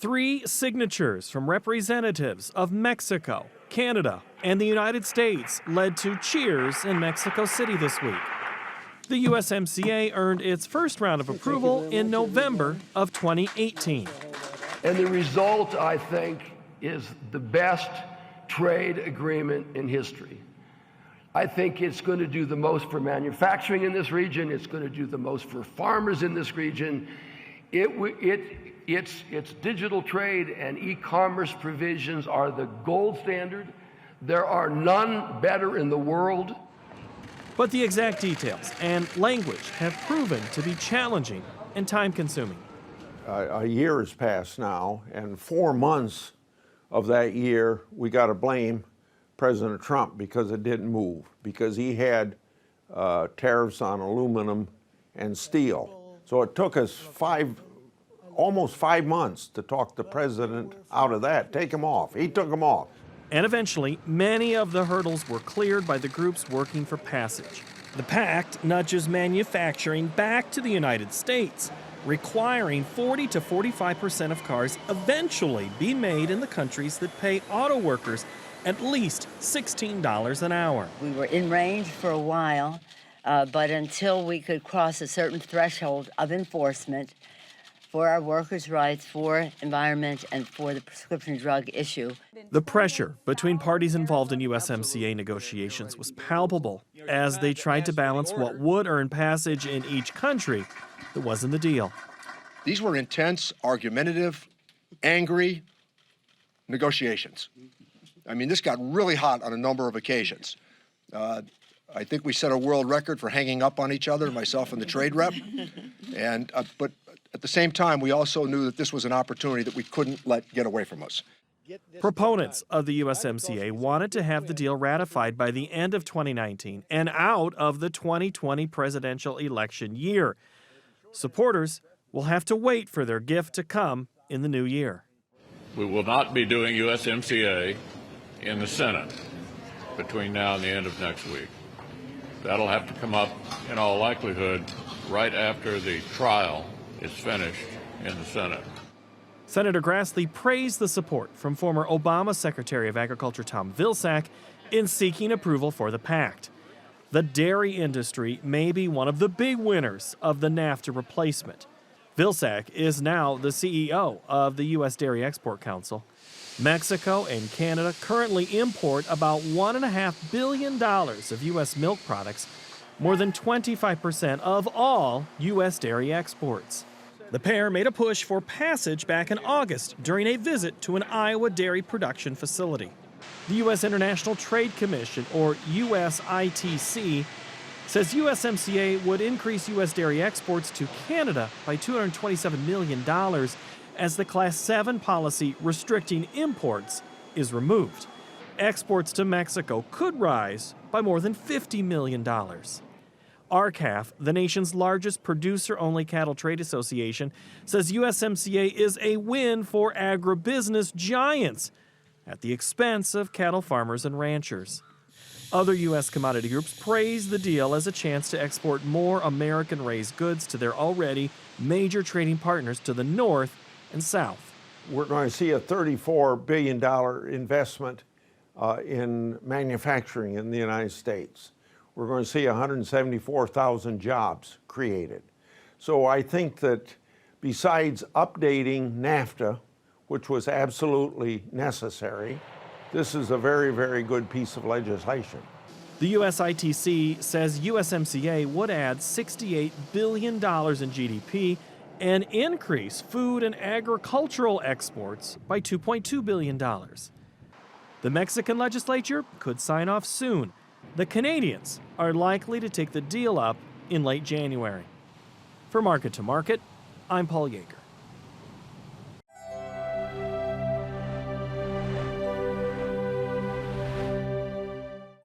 3 signatures from representatives of Mexico, Canada, and the United States led to cheers in Mexico City this week. The USMCA earned its first round of approval in November of 2018. And the result, I think, is the best trade agreement in history. I think it's going to do the most for manufacturing in this region. It's going to do the most for farmers in this region. Its digital trade and e-commerce provisions are the gold standard. There are none better in the world. But the exact details and language have proven to be challenging and time-consuming. A year has passed now, and 4 months of that year, we got to blame President Trump because it didn't move, because he had tariffs on aluminum and steel. So it took us almost 5 months to talk the president out of that, take him off. He took him off. And eventually, many of the hurdles were cleared by the groups working for passage. The pact nudges manufacturing back to the United States, requiring 40 to 45% of cars eventually be made in the countries that pay auto workers at least $16 an hour. We were in range for a while, but until we could cross a certain threshold of enforcement for our workers' rights, for environment, and for the prescription drug issue. The pressure between parties involved in USMCA negotiations was palpable as they tried to balance what would earn passage in each country that wasn't the deal. These were intense, argumentative, angry negotiations. I mean, this got really hot on a number of occasions. I think we set a world record for hanging up on each other, myself and the trade rep. But at the same time, we also knew that this was an opportunity that we couldn't let get away from us. Proponents of the USMCA wanted to have the deal ratified by the end of 2019 and out of the 2020 presidential election year. Supporters will have to wait for their gift to come in the new year. We will not be doing USMCA in the Senate between now and the end of next week. That'll have to come up, in all likelihood, right after the trial is finished in the Senate. Senator Grassley praised the support from former Obama Secretary of Agriculture Tom Vilsack in seeking approval for the pact. The dairy industry may be one of the big winners of the NAFTA replacement. Vilsack is now the CEO of the U.S. Dairy Export Council. Mexico and Canada currently import about $1.5 billion of U.S. milk products, more than 25% of all U.S. dairy exports. The pair made a push for passage back in August during a visit to an Iowa dairy production facility. The U.S. International Trade Commission, or USITC, says USMCA would increase U.S. dairy exports to Canada by $227 million as the Class 7 policy restricting imports is removed. Exports to Mexico could rise by more than $50 million. RCAF, the nation's largest producer-only cattle trade association, says USMCA is a win for agribusiness giants at the expense of cattle farmers and ranchers. Other U.S. commodity groups praise the deal as a chance to export more American-raised goods to their already major trading partners to the north and south. We're going to see a $34 billion investment in manufacturing in the United States. We're going to see 174,000 jobs created. So I think that besides updating NAFTA, which was absolutely necessary, this is a very, very good piece of legislation. The USITC says USMCA would add $68 billion in GDP and increase food and agricultural exports by $2.2 billion. The Mexican legislature could sign off soon. The Canadians are likely to take the deal up in late January. For Market to Market, I'm Paul Yeager.